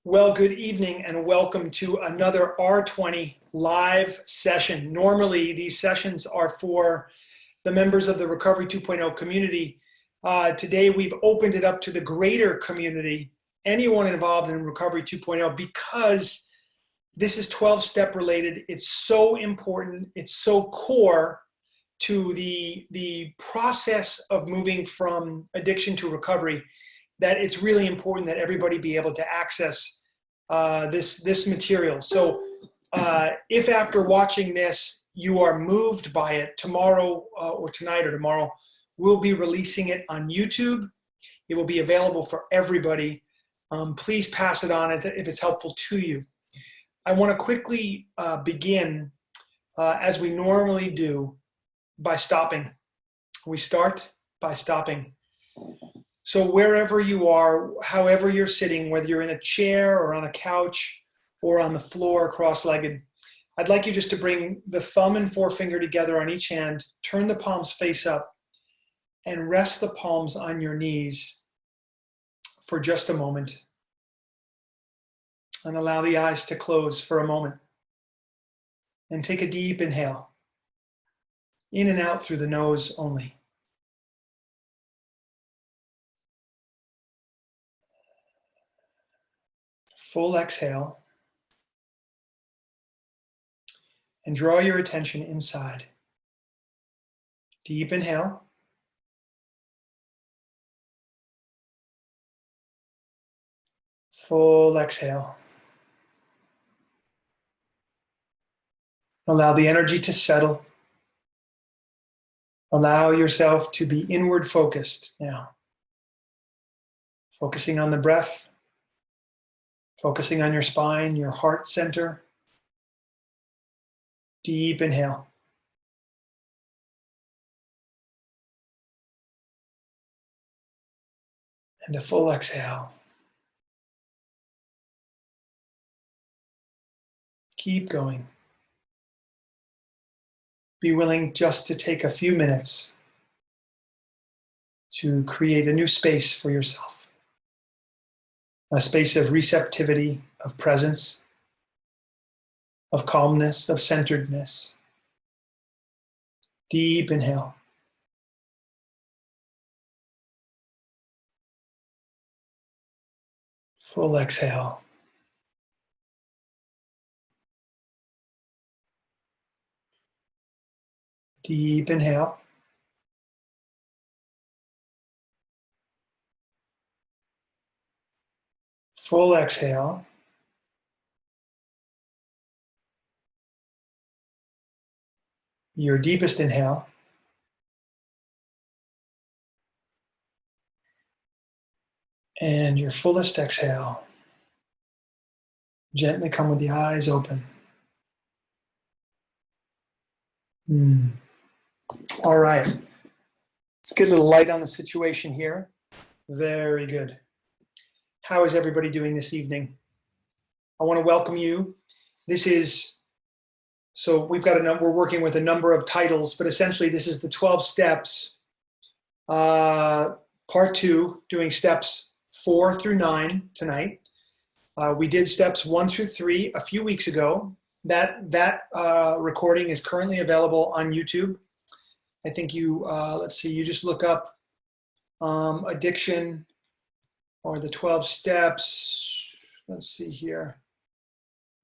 Well, good evening and welcome to another R20 live session. Normally, these sessions are for the members of the Recovery 2.0 community. Today, we've opened it up to the greater community, anyone involved in Recovery 2.0, because this is 12-step related. It's so important. It's so core to the process of moving from addiction to recovery that it's really important that everybody be able to access this material. So if after watching this, you are moved by it, tomorrow or tonight or tomorrow, we'll be releasing it on YouTube. It will be available for everybody. Please pass it on if it's helpful to you. I want to quickly begin, as we normally do, by stopping. We start by stopping. So wherever you are, however you're sitting, whether you're in a chair or on a couch or on the floor cross-legged, I'd like you just to bring the thumb and forefinger together on each hand, turn the palms face up, and rest the palms on your knees for just a moment. And allow the eyes to close for a moment. And take a deep inhale. In and out through the nose only. Full exhale. And draw your attention inside. Deep inhale. Full exhale. Allow the energy to settle. Allow yourself to be inward focused now. Focusing on the breath. Focusing on your spine, your heart center. Deep inhale. And a full exhale. Keep going. Be willing just to take a few minutes to create a new space for yourself. A space of receptivity, of presence, of calmness, of centeredness. Deep inhale. Full exhale. Deep inhale. Full exhale. Your deepest inhale. And your fullest exhale. Gently come with the eyes open. All right. Let's get a little light on the situation here. Very good. How is everybody doing this evening? I want to welcome you. So we've got we're working with a number of titles, but essentially this is the 12 steps, part 2, doing steps 4 through 9 tonight. We did steps 1 through 3 a few weeks ago. That recording is currently available on YouTube. I think you, let's see, you just look up addiction or the 12 steps. Let's see here.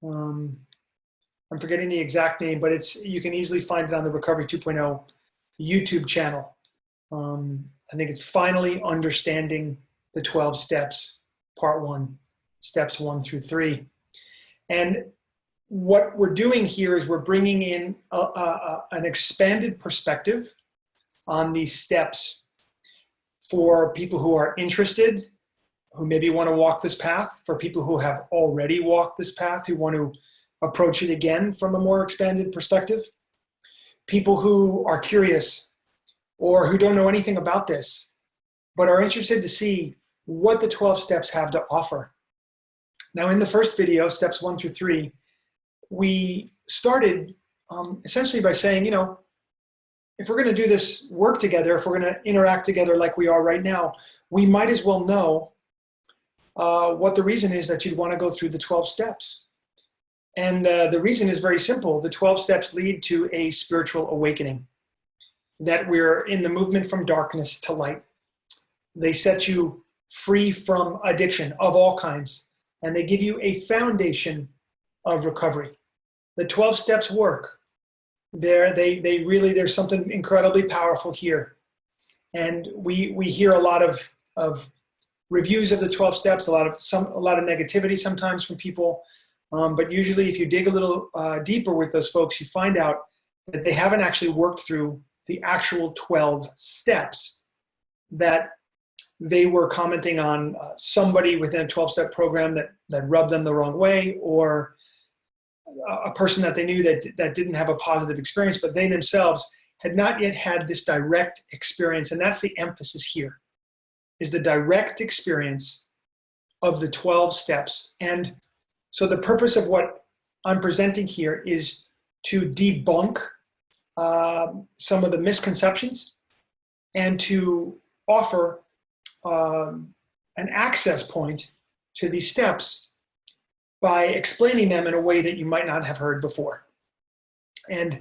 I'm forgetting the exact name, but you can easily find it on the Recovery 2.0 YouTube channel. I think it's Finally Understanding the 12 Steps, Part 1, Steps 1 through 3. And what we're doing here is we're bringing in an expanded perspective on these steps for people who are interested, who maybe want to walk this path, for people who have already walked this path, who want to approach it again from a more expanded perspective, people who are curious or who don't know anything about this, but are interested to see what the 12 steps have to offer. Now, in the first video, steps 1 through 3, we started essentially by saying, if we're going to do this work together, if we're going to interact together like we are right now, we might as well know what the reason is that you'd want to go through the 12 steps. And the reason is very simple. The 12 steps lead to a spiritual awakening, that we're in the movement from darkness to light. They set you free from addiction of all kinds, and they give you a foundation of recovery. The 12 steps work. There's something incredibly powerful here. And we hear a lot of reviews of the 12 steps, a lot of negativity sometimes from people. But usually if you dig a little deeper with those folks, you find out that they haven't actually worked through the actual 12 steps that they were commenting on somebody within a 12-step program that rubbed them the wrong way, or a person that they knew that didn't have a positive experience, but they themselves had not yet had this direct experience. And that's the emphasis here, is the direct experience of the 12 steps. And so the purpose of what I'm presenting here is to debunk some of the misconceptions and to offer an access point to these steps by explaining them in a way that you might not have heard before. And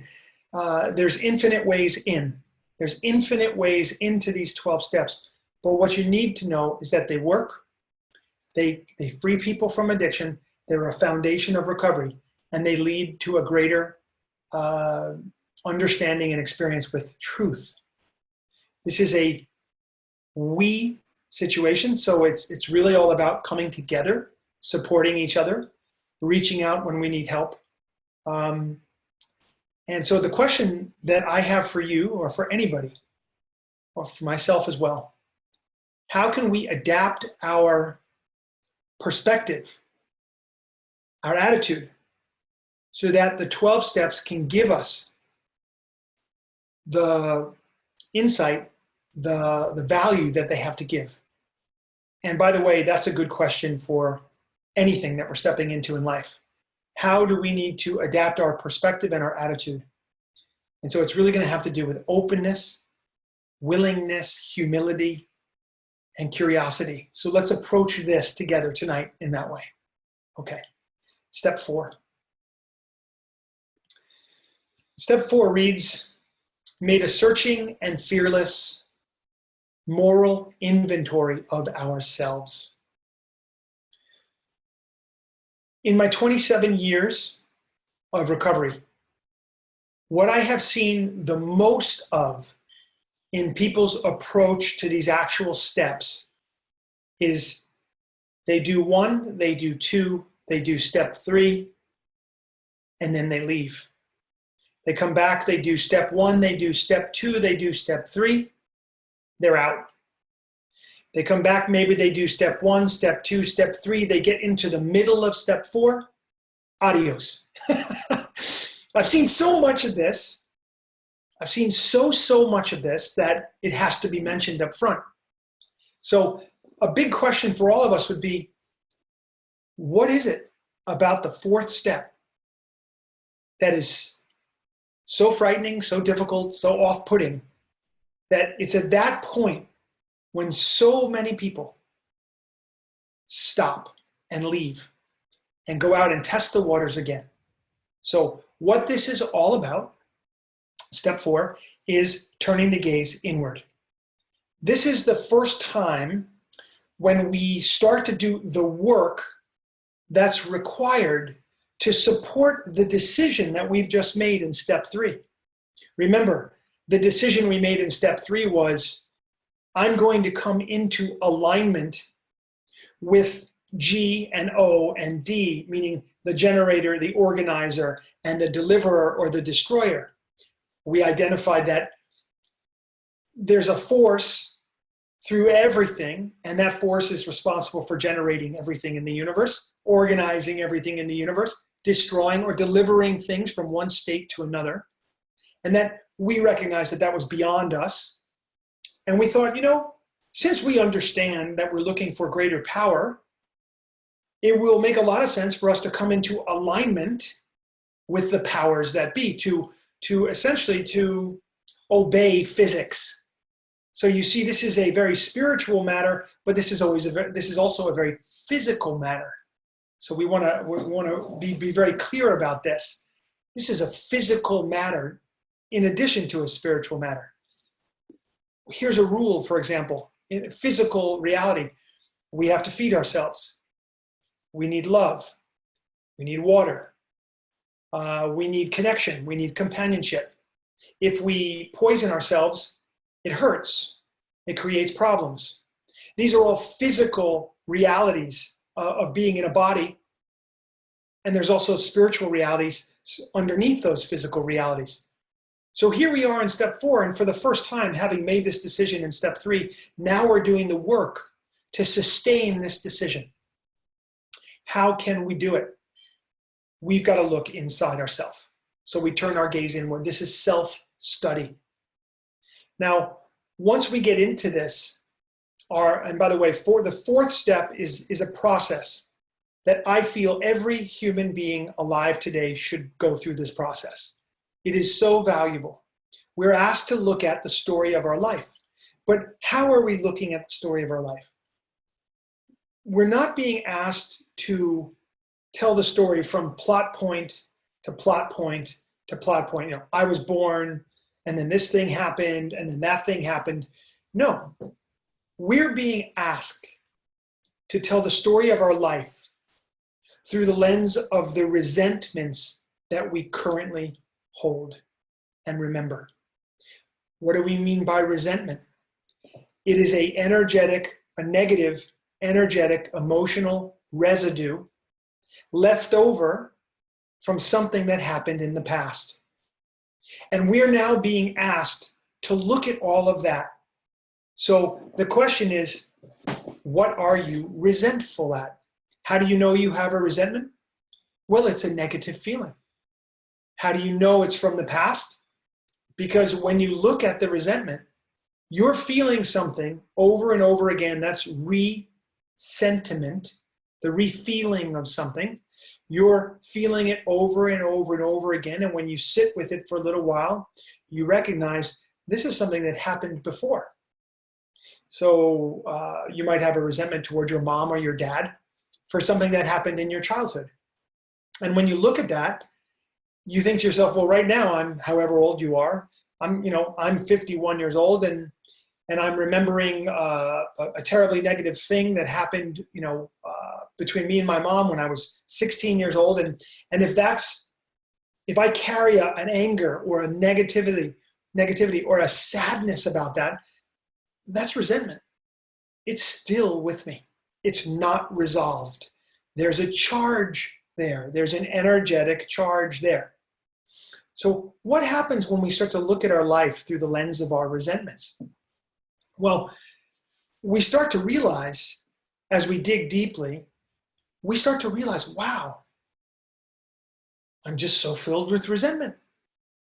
there's infinite ways in. There's infinite ways into these 12 steps. But what you need to know is that they work. They free people from addiction. They're a foundation of recovery, and they lead to a greater understanding and experience with truth. This is a we situation, so it's really all about coming together, supporting each other, reaching out when we need help. And so the question that I have for you, or for anybody, or for myself as well, how can we adapt our perspective, our attitude, so that the 12 steps can give us the insight, the value that they have to give? And by the way, that's a good question for anything that we're stepping into in life. How do we need to adapt our perspective and our attitude? And so it's really going to have to do with openness, willingness, humility, and curiosity. So let's approach this together tonight in that way. Okay, step 4. Step 4 reads, made a searching and fearless moral inventory of ourselves. In my 27 years of recovery, what I have seen the most of in people's approach to these actual steps is they do 1, they do 2, they do step 3, and then they leave. They come back, they do step 1, they do step 2, they do step 3, they're out. They come back, maybe they do step 1, step 2, step 3, they get into the middle of step 4, adios. I've seen so much of this. I've seen so much of this that it has to be mentioned up front. So a big question for all of us would be, what is it about the 4th step that is so frightening, so difficult, so off-putting, that it's at that point when so many people stop and leave and go out and test the waters again? So what this is all about, step 4, is turning the gaze inward. This is the first time when we start to do the work that's required to support the decision that we've just made in step 3. Remember, the decision we made in step 3 was, I'm going to come into alignment with G and O and D, meaning the generator, the organizer, and the deliverer or the destroyer. We identified that there's a force through everything, and that force is responsible for generating everything in the universe, organizing everything in the universe, destroying or delivering things from one state to another. And that we recognized that that was beyond us. And we thought, since we understand that we're looking for greater power, it will make a lot of sense for us to come into alignment with the powers that be, to essentially to obey physics. So you see, this is a very spiritual matter, but this is also a very physical matter. So we want to be very clear about this. This is a physical matter in addition to a spiritual matter. Here's a rule, for example, in physical reality, we have to feed ourselves. We need love. We need water. We need connection. We need companionship. If we poison ourselves, it hurts. It creates problems. These are all physical realities of being in a body. And there's also spiritual realities underneath those physical realities. So here we are in step 4, and for the first time, having made this decision in step 3, now we're doing the work to sustain this decision. How can we do it? We've got to look inside ourselves. So we turn our gaze inward. This is self-study. Now, once we get into this, and by the way, the 4th step is a process that I feel every human being alive today should go through this process. It is so valuable. We're asked to look at the story of our life. But how are we looking at the story of our life? We're not being asked to tell the story from plot point to plot point to plot point. I was born, and then this thing happened, and then that thing happened. No, we're being asked to tell the story of our life through the lens of the resentments that we currently hold and remember. What do we mean by resentment? It is a negative, energetic, emotional residue left over from something that happened in the past. And we're now being asked to look at all of that. So the question is, what are you resentful at? How do you know you have a resentment? Well, it's a negative feeling. How do you know it's from the past? Because when you look at the resentment, you're feeling something over and over again. That's re-sentiment, the re-feeling of something. You're feeling it over and over and over again. And when you sit with it for a little while, you recognize this is something that happened before. So you might have a resentment toward your mom or your dad for something that happened in your childhood. And when you look at that, you think to yourself, well, right now, I'm however old you are, I'm 51 years old, and I'm remembering a terribly negative thing that happened, between me and my mom when I was 16 years old. And if I carry an anger or a negativity or a sadness about that, that's resentment. It's still with me. It's not resolved. There's a charge there. There's an energetic charge there. So what happens when we start to look at our life through the lens of our resentments? Well, we start to realize, as we dig deeply, we start to realize, wow, I'm just so filled with resentment.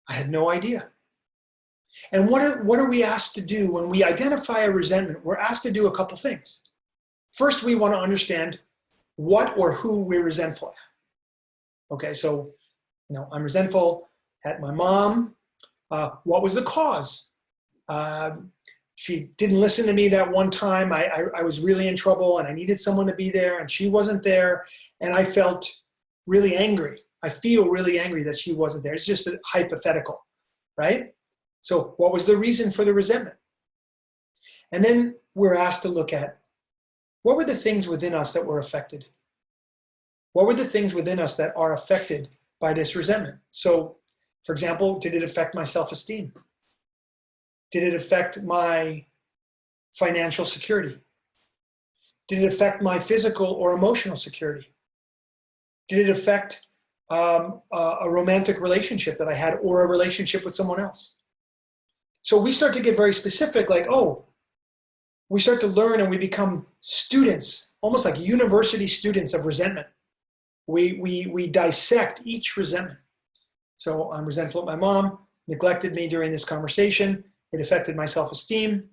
I had no idea. And what are we asked to do when we identify a resentment? We're asked to do a couple things. First, we want to understand what or who we're resentful at. Okay, so, I'm resentful at my mom. What was the cause? She didn't listen to me that one time. I was really in trouble and I needed someone to be there and she wasn't there. And I felt really angry. I feel really angry that she wasn't there. It's just a hypothetical, right? So what was the reason for the resentment? And then we're asked to look at what were the things within us that were affected? What were the things within us that are affected by this resentment? So, for example, did it affect my self-esteem? Did it affect my financial security? Did it affect my physical or emotional security? Did it affect a romantic relationship that I had or a relationship with someone else? So we start to get very specific, like, we start to learn and we become students, almost like university students of resentment. We dissect each resentment. So I'm resentful at my mom, neglected me during this conversation. It affected my self-esteem.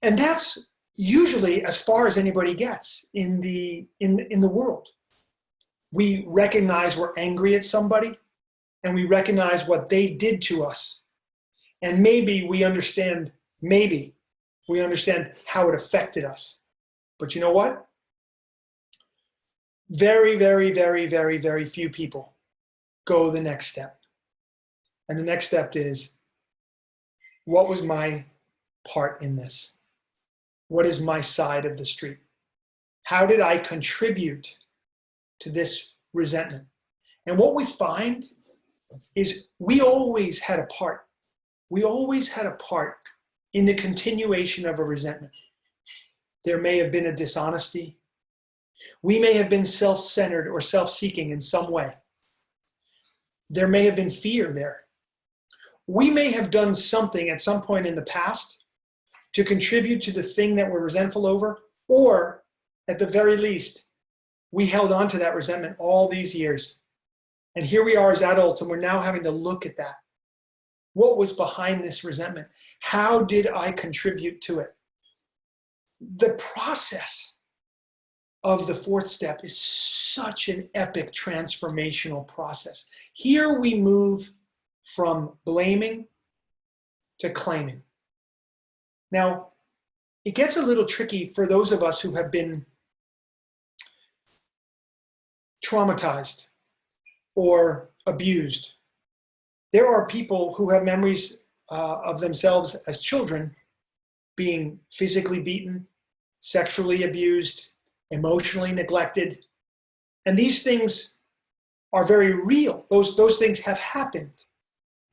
And that's usually as far as anybody gets in the world. We recognize we're angry at somebody and we recognize what they did to us. And maybe we understand maybe we understand how it affected us. But you know what? Very, very, very, very, very few people go the next step. And the next step is, what was my part in this? What is my side of the street? How did I contribute to this resentment? And what we find is we always had a part. We always had a part in the continuation of a resentment. There may have been a dishonesty. We may have been self-centered or self-seeking in some way. There may have been fear there. We may have done something at some point in the past to contribute to the thing that we're resentful over, or at the very least, we held on to that resentment all these years. And here we are as adults, and we're now having to look at that. What was behind this resentment? How did I contribute to it? The process of the fourth step is such an epic transformational process. Here we move from blaming to claiming. Now, it gets a little tricky for those of us who have been traumatized or abused. There are people who have memories of themselves as children being physically beaten, sexually abused, emotionally neglected. And these things are very real. Those things have happened.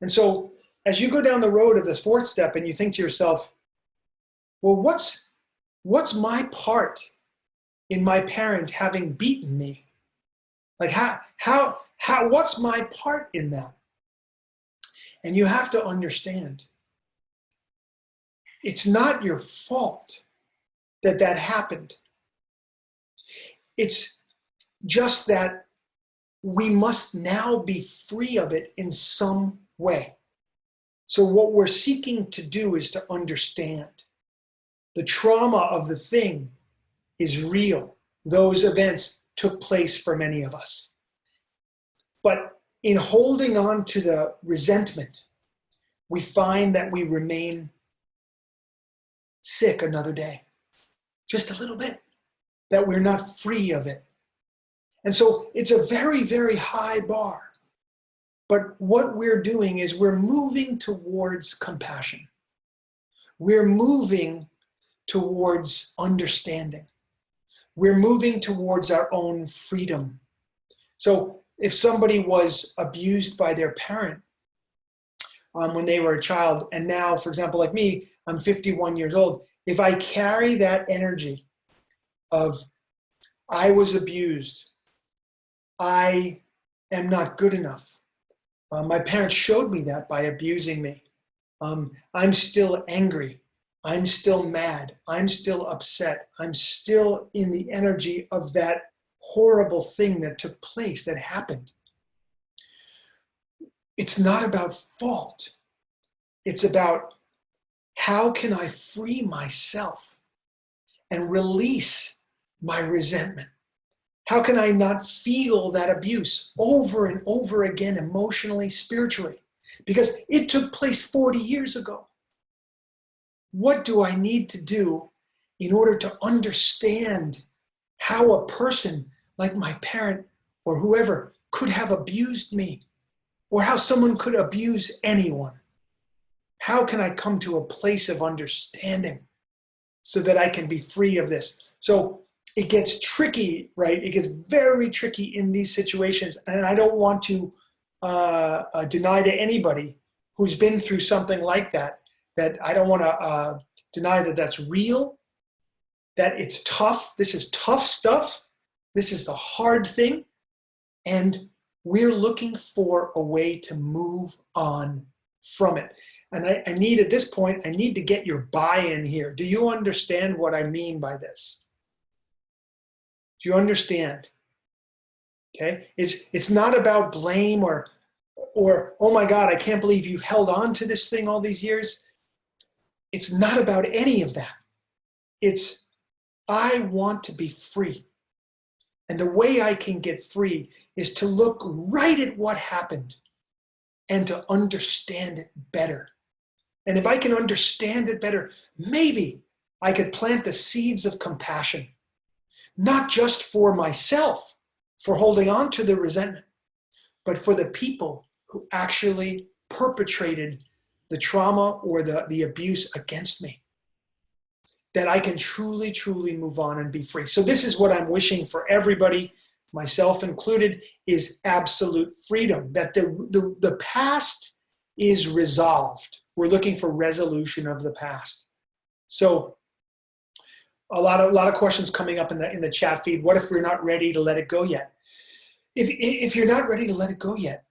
And so as you go down the road of this fourth step and you think to yourself, well, what's my part in my parent having beaten me? Like what's my part in that? And you have to understand, it's not your fault that that happened. It's just that we must now be free of it in some way. So what we're seeking to do is to understand. The trauma of the thing is real. Those events took place for many of us. But in holding on to the resentment, we find that we remain sick another day. Just a little bit. That we're not free of it. And so it's a very, very high bar. But what we're doing is we're moving towards compassion. We're moving towards understanding. We're moving towards our own freedom. So if somebody was abused by their parent when they were a child, and now, for example, like me, I'm 51 years old, if I carry that energy of I was abused, I am not good enough. My parents showed me that by abusing me. I'm still angry. I'm still mad. I'm still upset. I'm still in the energy of that horrible thing that took place, that happened. It's not about fault. It's about how can I free myself and release my resentment? How can I not feel that abuse over and over again, emotionally, spiritually? Because it took place 40 years ago. What do I need to do in order to understand how a person like my parent or whoever could have abused me, or how someone could abuse anyone? How can I come to a place of understanding so that I can be free of this? So it gets tricky, right? It gets very tricky in these situations. And I don't want to deny to anybody who's been through something like that, that I don't want to deny that that's real, that it's tough. This is tough stuff. This is the hard thing. And we're looking for a way to move on from it. And I need, at this point, I need to get your buy-in here. Do you understand what I mean by this? Do you understand? Okay, it's not about blame or oh my God, I can't believe you've held on to this thing all these years. It's not about any of that. It's I want to be free. And the way I can get free is to look right at what happened and to understand it better. And if I can understand it better, maybe I could plant the seeds of compassion, not just for myself, for holding on to the resentment, but for the people who actually perpetrated the trauma or the abuse against me. That I can truly, truly move on and be free. So this is what I'm wishing for everybody, myself included, is absolute freedom. That the past is resolved. We're looking for resolution of the past. So a lot of questions coming up in the chat feed. What if we're not ready to let it go yet? If you're not ready to let it go yet,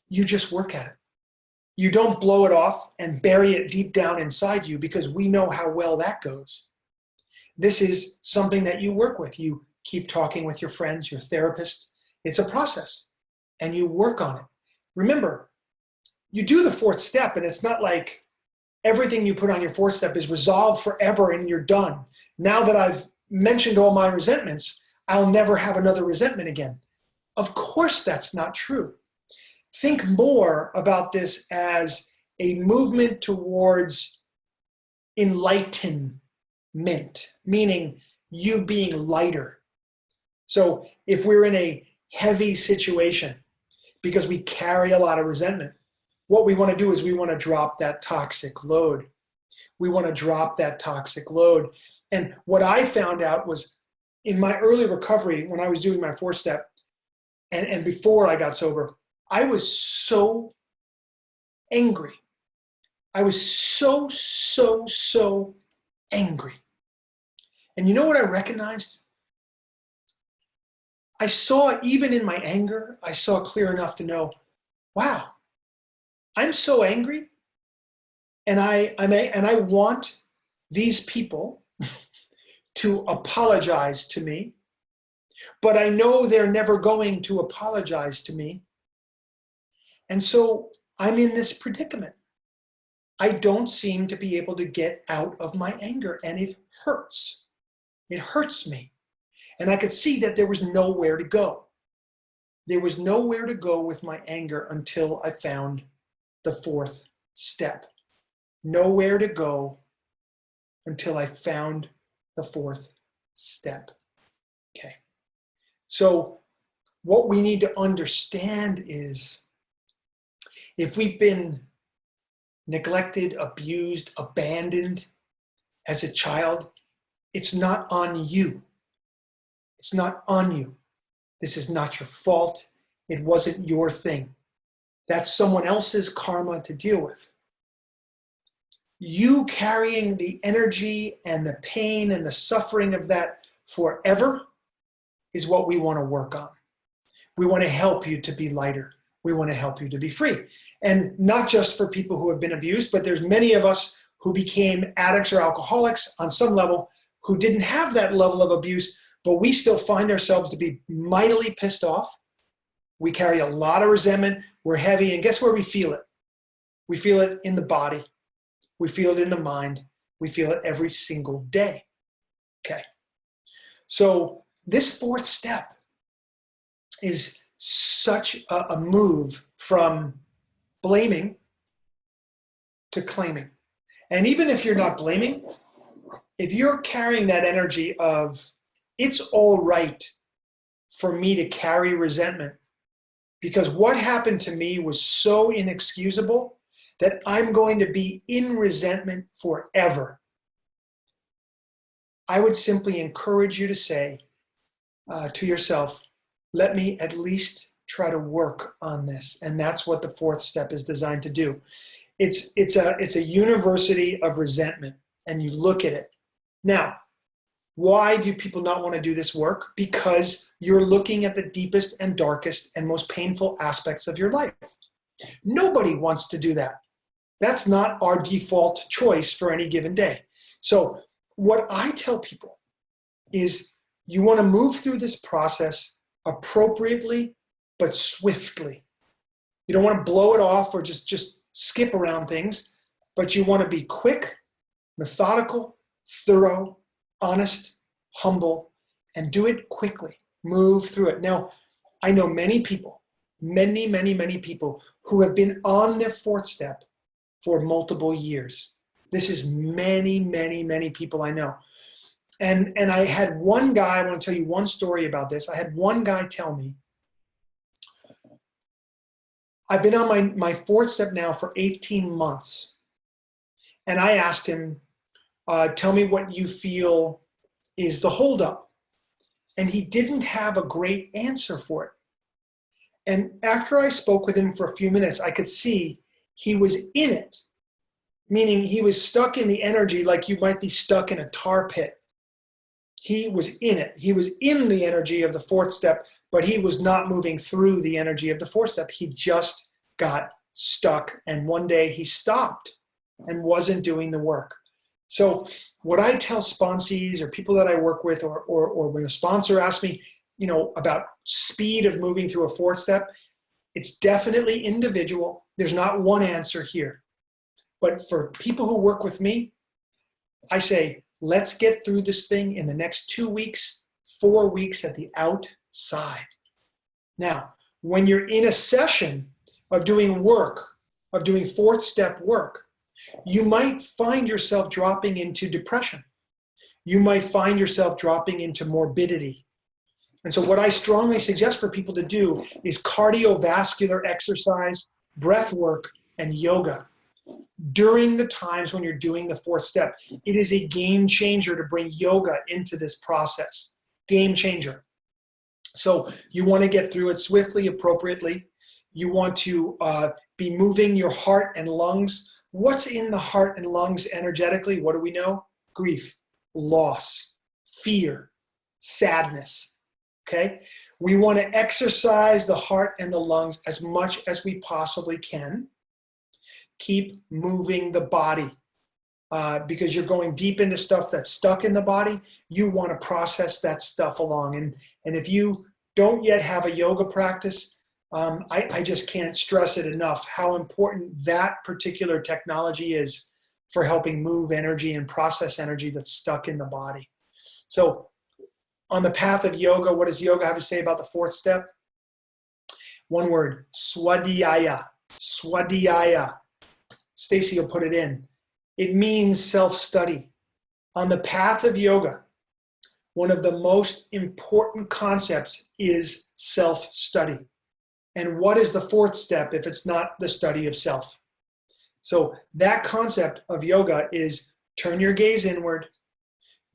you just work at it. You don't blow it off and bury it deep down inside you, because we know how well that goes. This is something that you work with. You keep talking with your friends, your therapist. It's a process, and you work on it. Remember, you do the fourth step, and it's not like everything you put on your fourth step is resolved forever and you're done. Now that I've mentioned all my resentments, I'll never have another resentment again. Of course, that's not true. Think more about this as a movement towards enlightenment, meaning you being lighter. So if we're in a heavy situation because we carry a lot of resentment, what we want to do is we want to drop that toxic load. We want to drop that toxic load. And what I found out was in my early recovery, when I was doing my fourth step and before I got sober, I was so angry. I was so angry. And you know what I recognized? I saw, even in my anger, I saw clear enough to know, wow, I'm so angry, and I want these people to apologize to me, but I know they're never going to apologize to me. And so I'm in this predicament. I don't seem to be able to get out of my anger, and it hurts. It hurts me. And I could see that there was nowhere to go. There was nowhere to go with my anger until I found the fourth step. Nowhere to go until I found the fourth step. Okay. So what we need to understand is, if we've been neglected, abused, abandoned as a child, it's not on you. It's not on you. This is not your fault. It wasn't your thing. That's someone else's karma to deal with. You carrying the energy and the pain and the suffering of that forever is what we want to work on. We want to help you to be lighter. We want to help you to be free. And not just for people who have been abused, but there's many of us who became addicts or alcoholics on some level who didn't have that level of abuse, but we still find ourselves to be mightily pissed off. We carry a lot of resentment. We're heavy. And guess where we feel it? We feel it in the body. We feel it in the mind. We feel it every single day. Okay. So this fourth step is such a move from blaming to claiming. And even if you're not blaming, if you're carrying that energy of, it's all right for me to carry resentment because what happened to me was so inexcusable that I'm going to be in resentment forever. I would simply encourage you to say to yourself, let me at least try to work on this. And that's what the fourth step is designed to do. It's a university of resentment, and you look at it. Now, why do people not want to do this work? Because you're looking at the deepest and darkest and most painful aspects of your life. Nobody wants to do that. That's not our default choice for any given day. So what I tell people is you want to move through this process appropriately, but swiftly. You don't want to blow it off or just skip around things, but you want to be quick, methodical, thorough, honest, humble, and do it quickly. Move through it. Now, I know many people, many people who have been on their fourth step for multiple years. This is many, many, many people I know. And I had one guy, I want to tell you one story about this. I had one guy tell me, I've been on my fourth step now for 18 months. And I asked him, tell me what you feel is the holdup. And he didn't have a great answer for it. And after I spoke with him for a few minutes, I could see he was in it, meaning he was stuck in the energy like you might be stuck in a tar pit. He was in it. He was in the energy of the fourth step, but he was not moving through the energy of the fourth step. He just got stuck. And one day he stopped and wasn't doing the work. So what I tell sponsees or people that I work with, or when a sponsor asks me, about speed of moving through a fourth step, it's definitely individual. There's not one answer here. But for people who work with me, I say, let's get through this thing in the next 2 weeks, 4 weeks at the outside. Now, when you're in a session of doing work, of doing fourth step work, you might find yourself dropping into depression. You might find yourself dropping into morbidity. And so what I strongly suggest for people to do is cardiovascular exercise, breath work, and yoga during the times when you're doing the fourth step. It is a game changer to bring yoga into this process. Game changer. So you want to get through it swiftly, appropriately. You want to be moving your heart and lungs. What's in the heart and lungs energetically? What do we know? Grief, loss, fear, sadness. Okay? We want to exercise the heart and the lungs as much as we possibly can. Keep moving the body because you're going deep into stuff that's stuck in the body. You want to process that stuff along. And if you don't yet have a yoga practice, I just can't stress it enough how important that particular technology is for helping move energy and process energy that's stuck in the body. So on the path of yoga, what does yoga have to say about the fourth step? One word, swadhyaya. Swadhyaya. Stacy will put it in. It means self-study. On the path of yoga, one of the most important concepts is self-study. And what is the fourth step if it's not the study of self? So that concept of yoga is turn your gaze inward.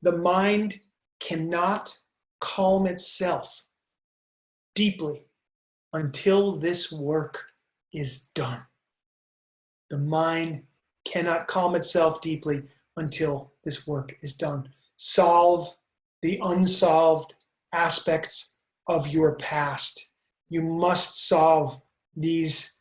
The mind cannot calm itself deeply until this work is done. The mind cannot calm itself deeply until this work is done. Solve the unsolved aspects of your past. You must solve these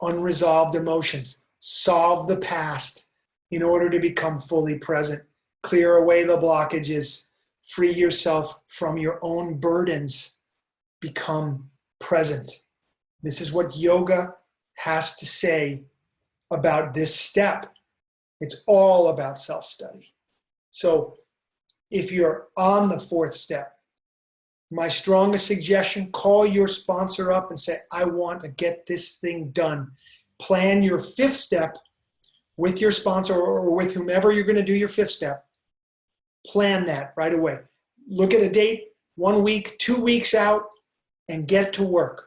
unresolved emotions. Solve the past in order to become fully present. Clear away the blockages. Free yourself from your own burdens. Become present. This is what yoga has to say about this step. It's all about self-study. So if you're on the fourth step, my strongest suggestion, call your sponsor up and say, I want to get this thing done. Plan your fifth step with your sponsor or with whomever you're going to do your fifth step. Plan that right away. Look at a date, 1 week, 2 weeks out, and get to work.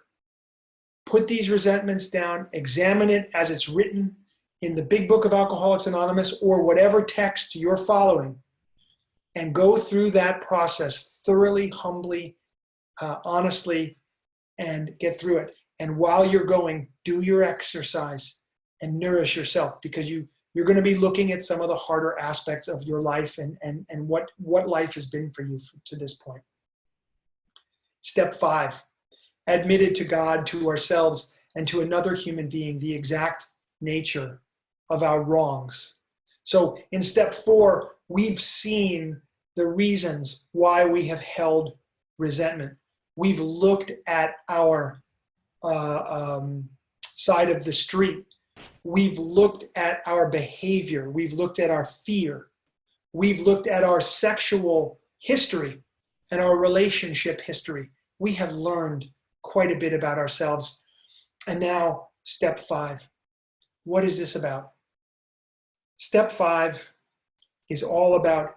Put these resentments down, examine it as it's written in the big book of Alcoholics Anonymous or whatever text you're following, and go through that process thoroughly, humbly, honestly, and get through it. And while you're going, do your exercise and nourish yourself, because you're going to be looking at some of the harder aspects of your life and what life has been for you to this point. Step 5, admitted to God, to ourselves, and to another human being the exact nature of our wrongs. So in step 4, we've seen the reasons why we have held resentment. We've looked at our side of the street. We've looked at our behavior. We've looked at our fear. We've looked at our sexual history and our relationship history. We have learned quite a bit about ourselves. And now, step 5. What is this about? Step 5 is all about,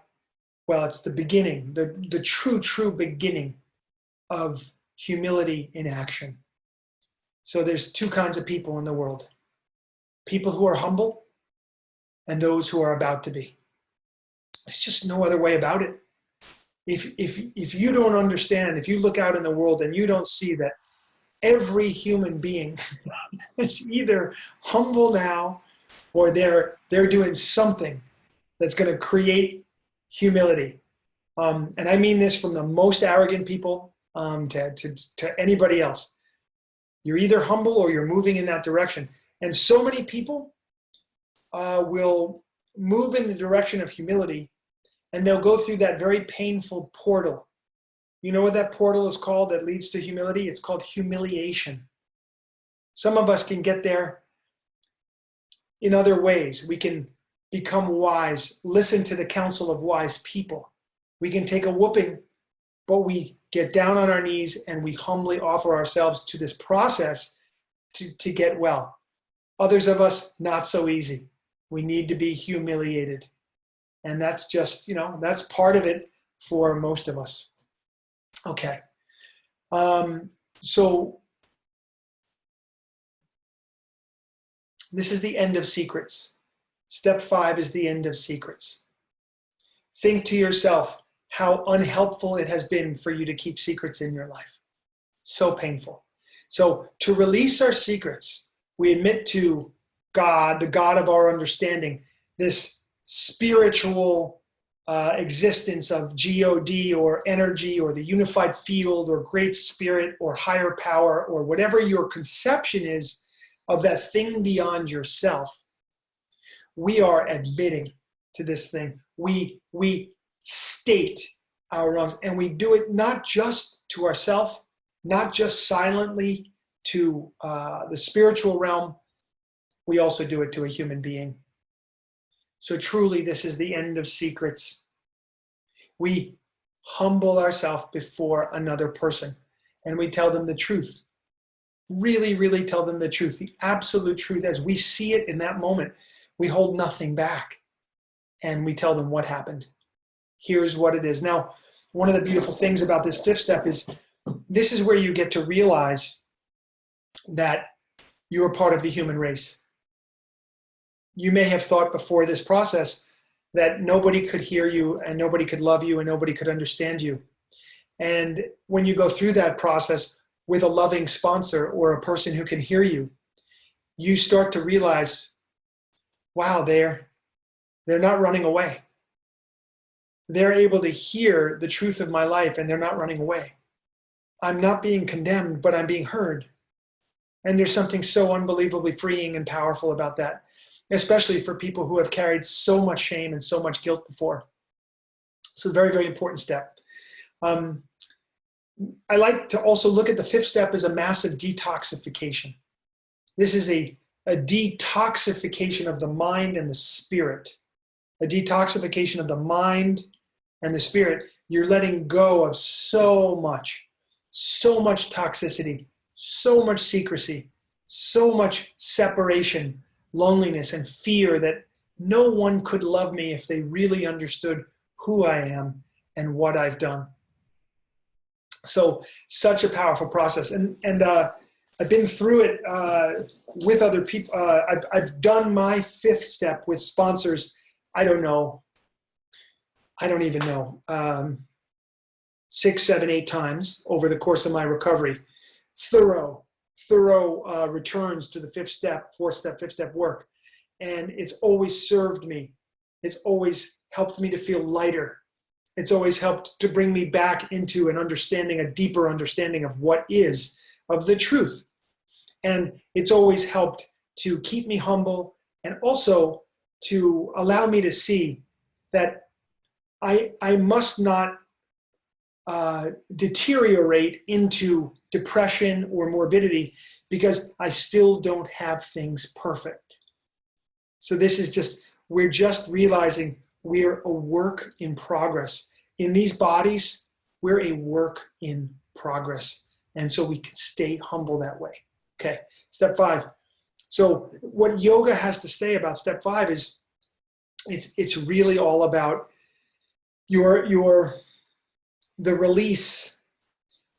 well, it's the beginning, the true beginning of humility in action. So there's two kinds of people in the world: people who are humble and those who are about to be. There's just no other way about it. If you don't understand, if you look out in the world and you don't see that every human being is either humble now or they're doing something that's going to create humility. And I mean this from the most arrogant people to anybody else. You're either humble or you're moving in that direction. And so many people will move in the direction of humility, and they'll go through that very painful portal. You know what that portal is called that leads to humility? It's called humiliation. Some of us can get there in other ways. We can become wise, listen to the counsel of wise people. We can take a whooping, but we get down on our knees and we humbly offer ourselves to this process to get well. Others of us, not so easy. We need to be humiliated. And that's just, that's part of it for most of us. Okay. So this is the end of secrets. Step 5 is the end of secrets. Think to yourself how unhelpful it has been for you to keep secrets in your life. So painful. So to release our secrets, we admit to God, the God of our understanding, this spiritual existence of God or energy or the unified field or great spirit or higher power or whatever your conception is of that thing beyond yourself. We are admitting to this thing. We state our wrongs, and we do it not just to ourselves, not just silently to the spiritual realm. We also do it to a human being. So truly, this is the end of secrets. We humble ourselves before another person, and we tell them the truth. Really, really tell them the truth, the absolute truth as we see it in that moment. We hold nothing back, and we tell them what happened. Here's what it is. Now, one of the beautiful things about this 5th step is this is where you get to realize that you're part of the human race. You may have thought before this process that nobody could hear you and nobody could love you and nobody could understand you. And when you go through that process with a loving sponsor or a person who can hear you, you start to realize, wow, they're not running away. They're able to hear the truth of my life and they're not running away. I'm not being condemned, but I'm being heard. And there's something so unbelievably freeing and powerful about that, especially for people who have carried so much shame and so much guilt before. So a very, very important step. I like to also look at the 5th step as a massive detoxification. This is a detoxification of the mind and the spirit. A detoxification of the mind and the spirit. You're letting go of so much toxicity, so much secrecy, so much separation, loneliness, and fear that no one could love me if they really understood who I am and what I've done. So such a powerful process. And I've been through it with other people. I've done my 5th step with sponsors. I don't even know, 6, 7, 8 times over the course of my recovery. Thorough returns to the 5th step, 4th step, 5th step work. And it's always served me. It's always helped me to feel lighter. It's always helped to bring me back into an understanding, a deeper understanding of what is, of the truth. And it's always helped to keep me humble and also to allow me to see that I must not deteriorate into depression or morbidity because I still don't have things perfect. So this is just, we're just realizing we're a work in progress. In these bodies, we're a work in progress. And so we can stay humble that way. Okay, step 5. So what yoga has to say about step 5 is It's really all about the release.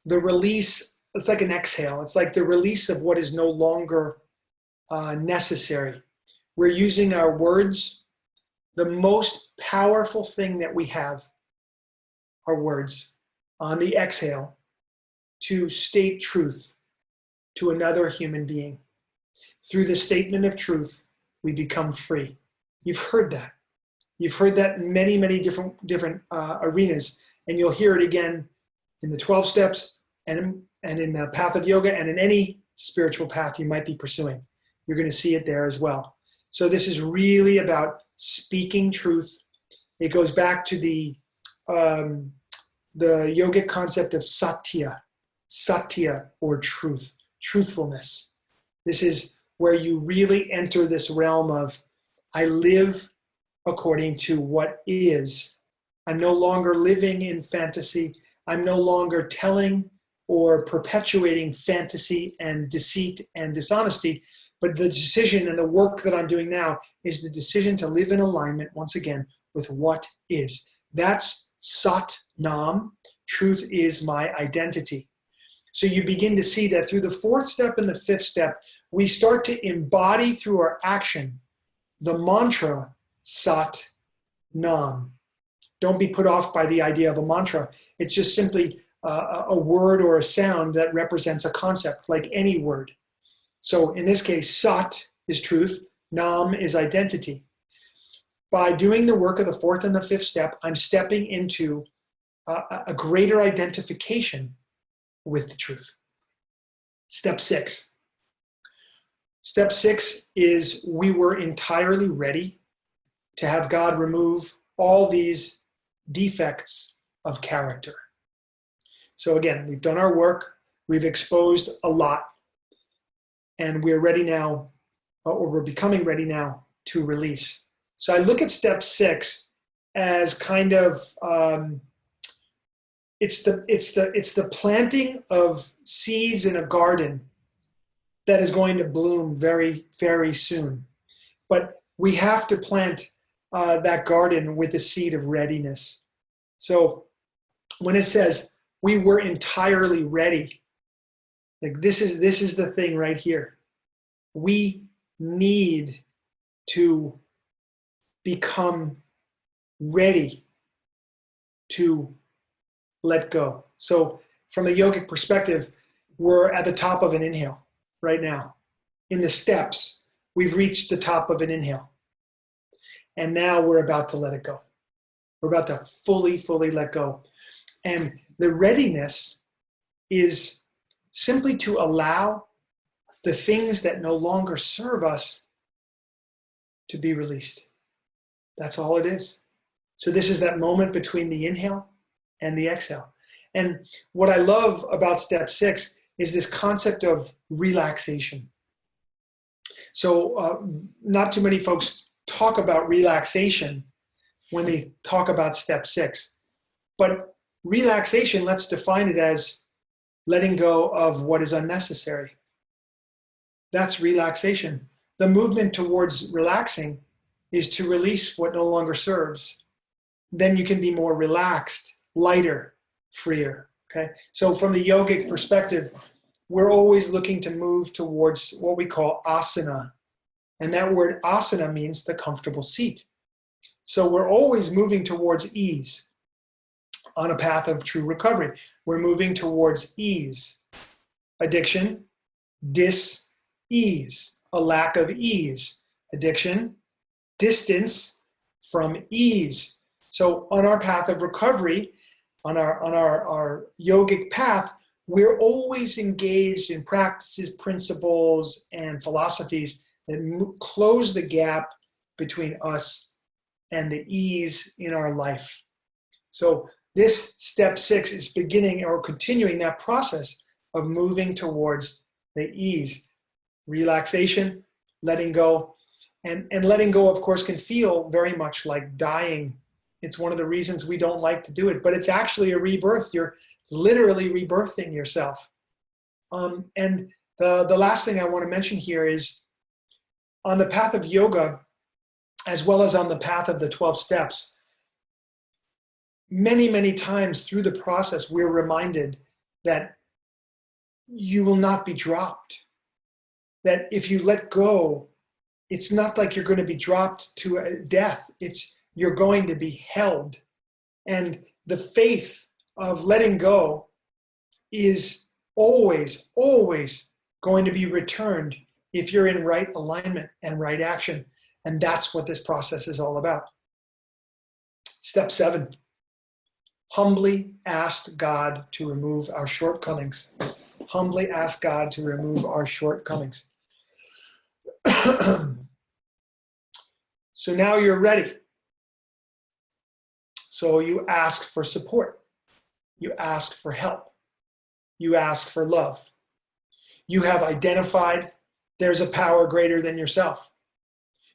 The release, it's like an exhale. It's like the release of what is no longer necessary. We're using our words. The most powerful thing that we have are words on the exhale to state truth to another human being. Through the statement of truth, we become free. You've heard that. You've heard that in many, many different arenas, and you'll hear it again in the 12 steps and in the path of yoga and in any spiritual path you might be pursuing. You're going to see it there as well. So this is really about speaking truth. It goes back to the yogic concept of satya or truth, truthfulness. This is where you really enter this realm of, I live according to what is. I'm no longer living in fantasy. I'm no longer telling or perpetuating fantasy and deceit and dishonesty, but the decision and the work that I'm doing now is the decision to live in alignment, once again, with what is. That's Sat Nam. Truth is my identity. So you begin to see that through the fourth step and the fifth step, we start to embody through our action the mantra Sat Nam. Don't be put off by the idea of a mantra. It's just simply a word or a sound that represents a concept, like any word. So in this case, Sat is truth, Nam is identity. By doing the work of the fourth and the fifth step, I'm stepping into a greater identification with the truth. Step 6. Step 6 is we were entirely ready to have God remove all these defects of character. So again, we've done our work, we've exposed a lot, and we're ready now, or we're becoming ready now to release. So I look at step 6 as kind of it's the planting of seeds in a garden that is going to bloom very, very soon. But we have to plant that garden with the seed of readiness. So when it says we were entirely ready, like this is the thing right here. We need to become ready to let go. So from a yogic perspective, we're at the top of an inhale right now. In the steps, we've reached the top of an inhale. And now we're about to let it go. We're about to fully, fully let go. And the readiness is simply to allow the things that no longer serve us to be released. That's all it is. So this is that moment between the inhale and the exhale. And what I love about step 6 is this concept of relaxation. So not too many folks talk about relaxation when they talk about step 6. But relaxation, let's define it as letting go of what is unnecessary. That's relaxation. The movement towards relaxing is to release what no longer serves. Then you can be more relaxed, lighter, freer. Okay? So from the yogic perspective, we're always looking to move towards what we call asana. And that word asana means the comfortable seat. So we're always moving towards ease on a path of true recovery. We're moving towards ease. Addiction, dis-ease, a lack of ease. Addiction, distance from ease. So on our path of recovery, on our yogic path, we're always engaged in practices, principles, and philosophies that close the gap between us and the ease in our life. So this step 6 is beginning or continuing that process of moving towards the ease. Relaxation, letting go. And letting go, of course, can feel very much like dying. It's one of the reasons we don't like to do it, but it's actually a rebirth. You're literally rebirthing yourself. And the last thing I want to mention here is on the path of yoga, as well as on the path of the 12 steps, many, many times through the process, we're reminded that you will not be dropped. That if you let go, it's not like you're going to be dropped to death. It's you're going to be held. And the faith of letting go is always, always going to be returned if you're in right alignment and right action. And that's what this process is all about. Step 7, humbly ask God to remove our shortcomings. Humbly ask God to remove our shortcomings. So now you're ready. So you ask for support. You ask for help. You ask for love. You have identified there's a power greater than yourself.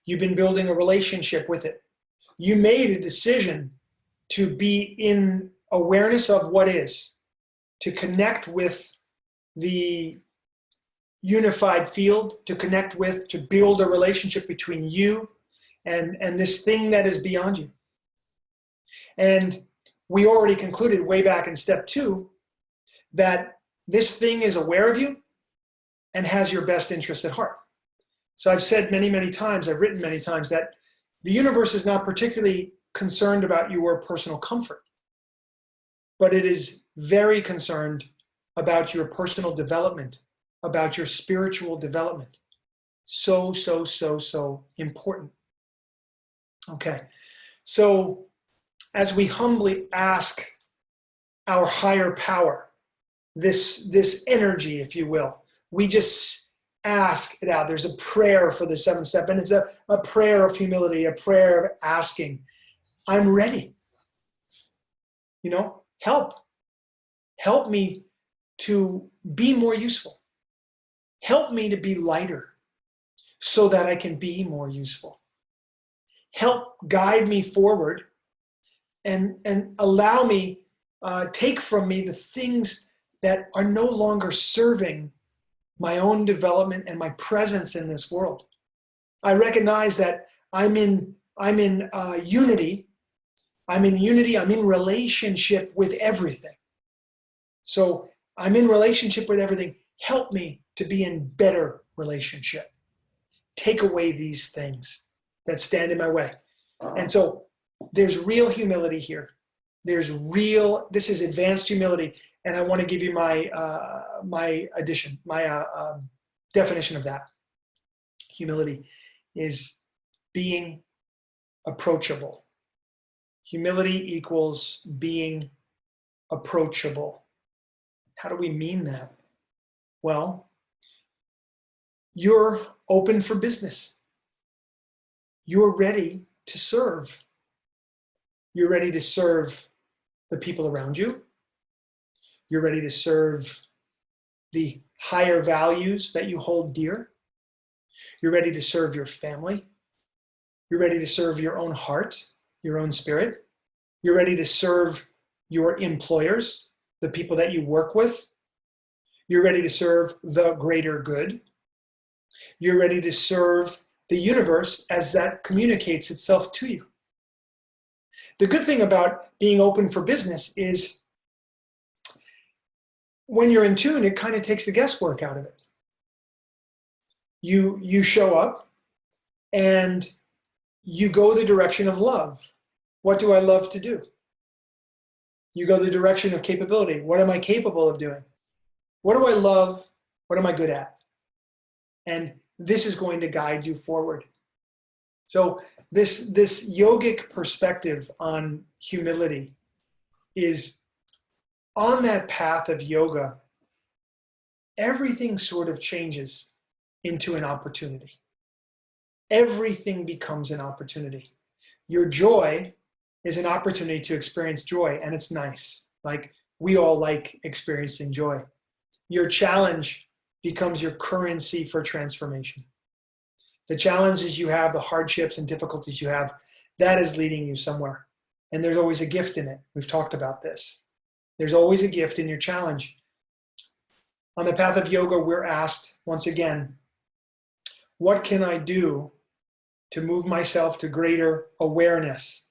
You've been building a relationship with it. You made a decision to be in awareness of what is, to connect with the unified field, to connect with, to build a relationship between you and this thing that is beyond you. And we already concluded way back in step 2 that this thing is aware of you and has your best interest at heart. So I've said many, many times, I've written many times that the universe is not particularly concerned about your personal comfort, but it is very concerned about your personal development, about your spiritual development. So, so, so, so important. Okay, so as we humbly ask our higher power, this energy, if you will, we just ask it out. There's a prayer for the 7th step, and it's a prayer of humility, a prayer of asking, I'm ready. You know, help me to be more useful. Help me to be lighter so that I can be more useful. Help guide me forward and allow me, take from me the things that are no longer serving my own development and my presence in this world. I recognize that I'm in unity. I'm in unity. I'm in relationship with everything. So I'm in relationship with everything. Help me to be in better relationship. Take away these things that stand in my way. And so there's real humility here. This is advanced humility. And I want to give you my definition of that. Humility is being approachable. Humility equals being approachable. How do we mean that? Well, you're open for business. You're ready to serve. You're ready to serve the people around you. You're ready to serve the higher values that you hold dear. You're ready to serve your family. You're ready to serve your own heart, your own spirit. You're ready to serve your employers, the people that you work with. You're ready to serve the greater good. You're ready to serve the universe as that communicates itself to you. The good thing about being open for business is when you're in tune, it kind of takes the guesswork out of it. You show up and you go the direction of love. What do I love to do? You go the direction of capability. What am I capable of doing? What do I love? What am I good at? And this is going to guide you forward. So this yogic perspective on humility is on that path of yoga, everything sort of changes into an opportunity. Everything becomes an opportunity. Your joy is an opportunity to experience joy, and it's nice. Like, we all like experiencing joy. Your challenge becomes your currency for transformation. The challenges you have, the hardships and difficulties you have, that is leading you somewhere. And there's always a gift in it. We've talked about this. There's always a gift in your challenge. On the path of yoga, we're asked, once again, what can I do to move myself to greater awareness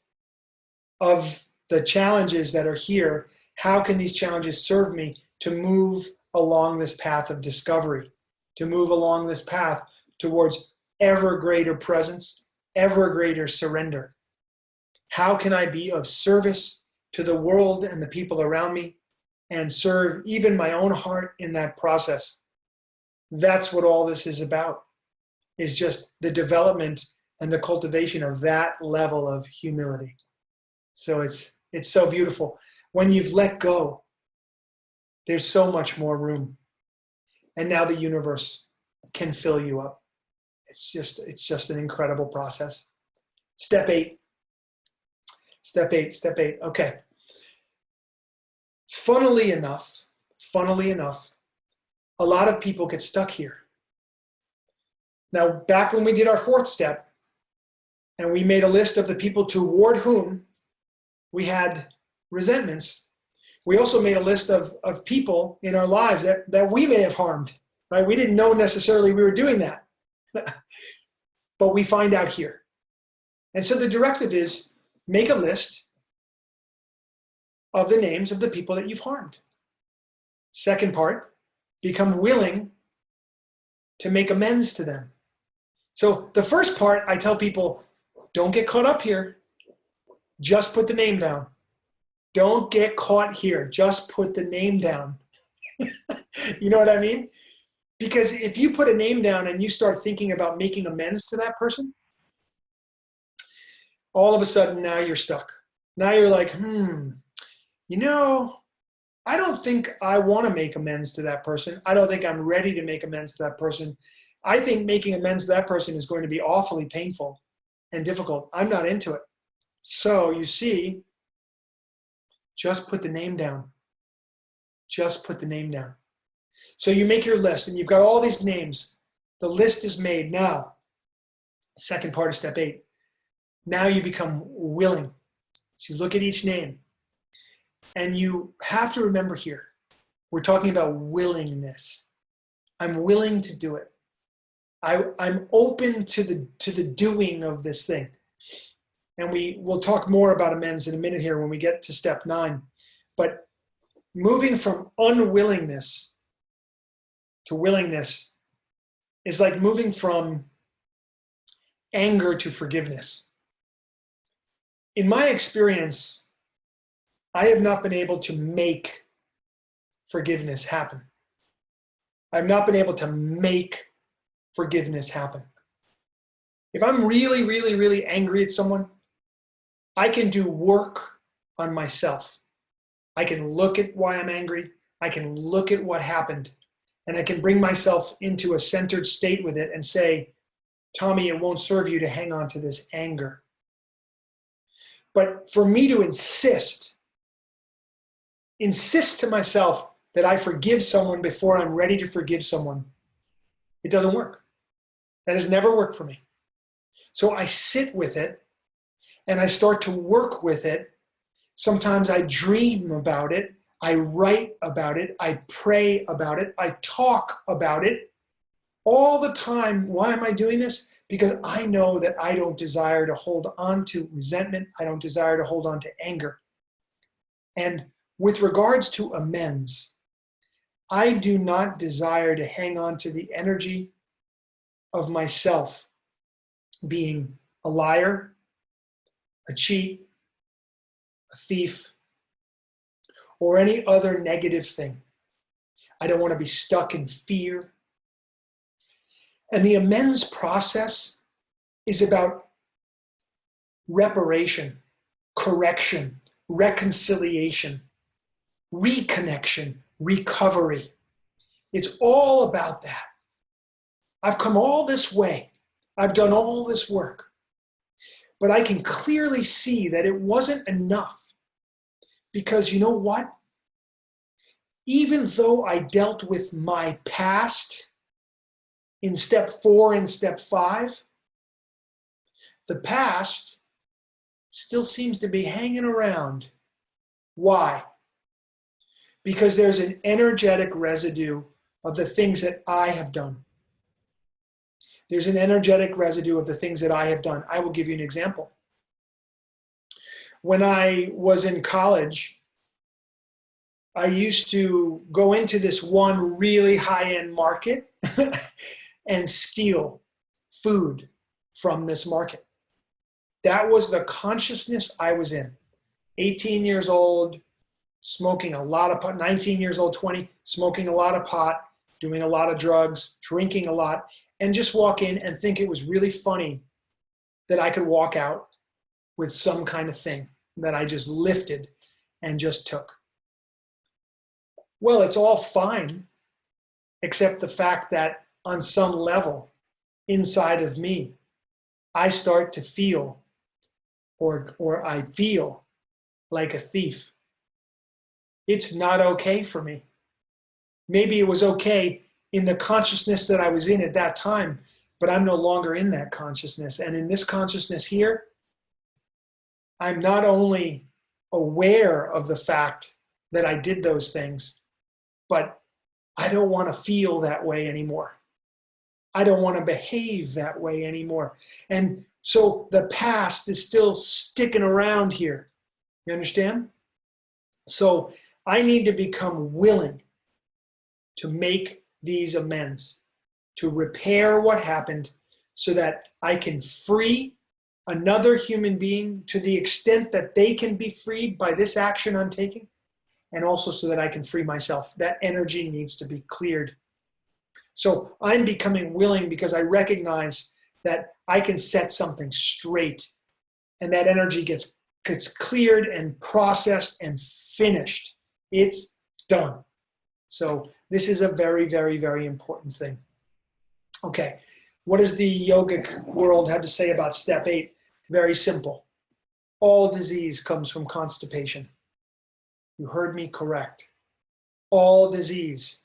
of the challenges that are here. How can these challenges serve me to move along this path of discovery, to move along this path towards ever greater presence, ever greater surrender? How can I be of service to the world and the people around me and serve even my own heart in that process? That's what all this is about, is just the development and the cultivation of that level of humility. So it's so beautiful. When you've let go, there's so much more room. And now the universe can fill you up. It's just an incredible process. Step 8. Okay. Funnily enough, a lot of people get stuck here. Now, back when we did our 4th step, and we made a list of the people toward whom we had resentments, we also made a list of people in our lives that we may have harmed, right? We didn't know necessarily we were doing that, but we find out here. And so the directive is, make a list of the names of the people that you've harmed. Second part, become willing to make amends to them. So the first part, I tell people, don't get caught up here. Just put the name down. Don't get caught here. Just put the name down. You know what I mean? Because if you put a name down and you start thinking about making amends to that person, all of a sudden now you're stuck. Now you're like, I don't think I want to make amends to that person. I don't think I'm ready to make amends to that person. I think making amends to that person is going to be awfully painful and difficult. I'm not into it. So you see, just put the name down. Just put the name down. So you make your list and you've got all these names. The list is made. Now, second part of step 8. Now you become willing. So you look at each name. And you have to remember here, we're talking about willingness. I'm willing to do it. I'm open to the doing of this thing. And we'll talk more about amends in a minute here when we get to step 9. But moving from unwillingness to willingness is like moving from anger to forgiveness. In my experience, I have not been able to make forgiveness happen. I've not been able to make forgiveness happen. If I'm really, really, really angry at someone, I can do work on myself. I can look at why I'm angry. I can look at what happened. And I can bring myself into a centered state with it and say, Tommy, it won't serve you to hang on to this anger. But for me to insist to myself that I forgive someone before I'm ready to forgive someone, it doesn't work. That has never worked for me. So I sit with it and I start to work with it. Sometimes I dream about it. I write about it. I pray about it. I talk about it all the time. Why am I doing this? Because I know that I don't desire to hold on to resentment. I don't desire to hold on to anger. And with regards to amends, I do not desire to hang on to the energy of myself being a liar, a cheat, a thief, or any other negative thing. I don't want to be stuck in fear. And the amends process is about reparation, correction, reconciliation, reconnection, recovery. It's all about that. I've come all this way. I've done all this work. But I can clearly see that it wasn't enough. Because you know what? Even though I dealt with my past in step 4 and step 5, the past still seems to be hanging around. Why? Because there's an energetic residue of the things that I have done. There's an energetic residue of the things that I have done. I will give you an example. When I was in college, I used to go into this one really high-end market and steal food from this market. That was the consciousness I was in. 18 years old, smoking a lot of pot, 19 years old, 20, smoking a lot of pot, doing a lot of drugs, drinking a lot, and just walk in and think it was really funny that I could walk out with some kind of thing that I just lifted and just took. Well, it's all fine, except the fact that on some level inside of me, I start to feel, or I feel like a thief. It's not okay for me. Maybe it was okay in the consciousness that I was in at that time, but I'm no longer in that consciousness. And in this consciousness here, I'm not only aware of the fact that I did those things, but I don't want to feel that way anymore. I don't want to behave that way anymore. And so the past is still sticking around here. You understand? So I need to become willing to make these amends, to repair what happened so that I can free another human being to the extent that they can be freed by this action I'm taking, and also so that I can free myself. That energy needs to be cleared. So I'm becoming willing because I recognize that I can set something straight, and that energy gets cleared and processed and finished. It's done. So this is a very, very, very important thing. Okay, what does the yogic world have to say about step 8? Very simple. All disease comes from constipation. You heard me correct. All disease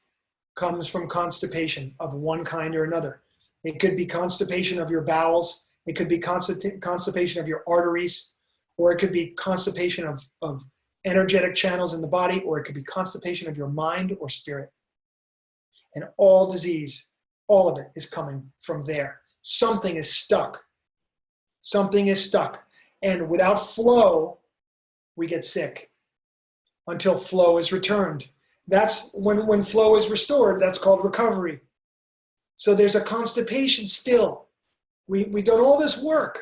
comes from constipation of one kind or another. It could be constipation of your bowels. It could be constipation of your arteries, or it could be constipation of energetic channels in the body, or it could be constipation of your mind or spirit. And all disease, all of it is coming from there. Something is stuck. Something is stuck. And without flow, we get sick until flow is returned. That's when flow is restored, that's called recovery. So there's a constipation still. We've done all this work,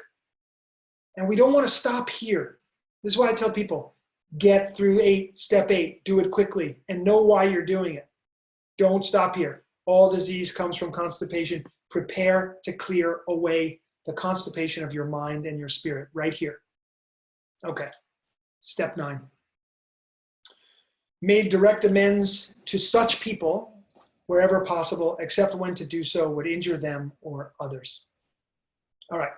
and we don't want to stop here. This is why I tell people, get through step 8, do it quickly, and know why you're doing it. Don't stop here. All disease comes from constipation. Prepare to clear away the constipation of your mind and your spirit right here. Okay, step 9. Made direct amends to such people wherever possible, except when to do so would injure them or others. All right.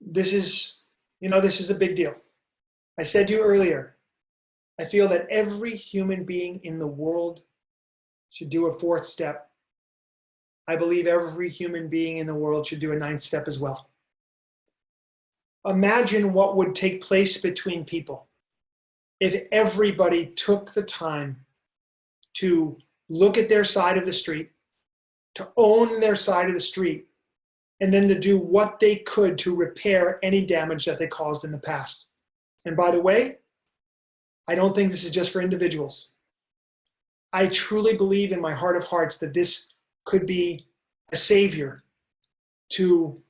This is a big deal. I said to you earlier, I feel that every human being in the world should do a 4th step. I believe every human being in the world should do a 9th step as well. Imagine what would take place between people if everybody took the time to look at their side of the street, to own their side of the street, and then to do what they could to repair any damage that they caused in the past. And by the way, I don't think this is just for individuals. I truly believe in my heart of hearts that this could be a savior to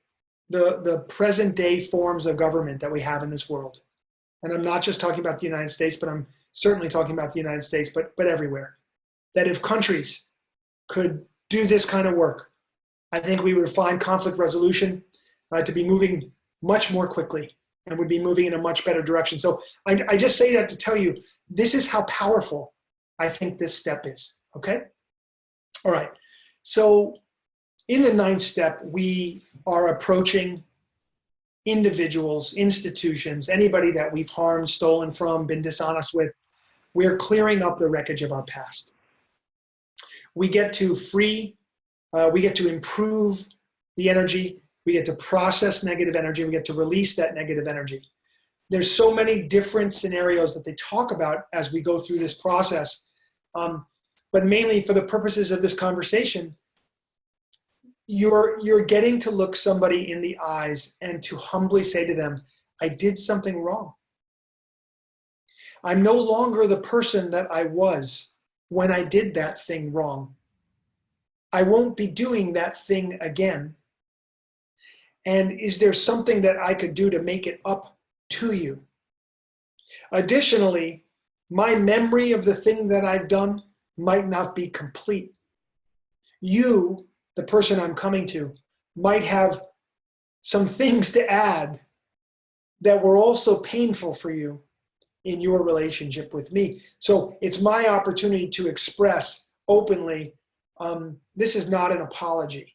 the present day forms of government that we have in this world. And I'm not just talking about the United States, but I'm certainly talking about the United States, but everywhere. That if countries could do this kind of work, I think we would find conflict resolution to be moving much more quickly and would be moving in a much better direction. So I just say that to tell you, this is how powerful I think this step is, okay? All right, so in the 9th step, we are approaching individuals, institutions, anybody that we've harmed, stolen from, been dishonest with. We're clearing up the wreckage of our past. We get to we get to improve the energy, we get to process negative energy, we get to release that negative energy. There's so many different scenarios that they talk about as we go through this process, but mainly for the purposes of this conversation, you're getting to look somebody in the eyes and to humbly say to them, I did something wrong. I'm no longer the person that I was when I did that thing wrong. I won't be doing that thing again. And is there something that I could do to make it up to you? Additionally, my memory of the thing that I've done might not be complete. You, the person I'm coming to, might have some things to add that were also painful for you in your relationship with me. So it's my opportunity to express openly, this is not an apology.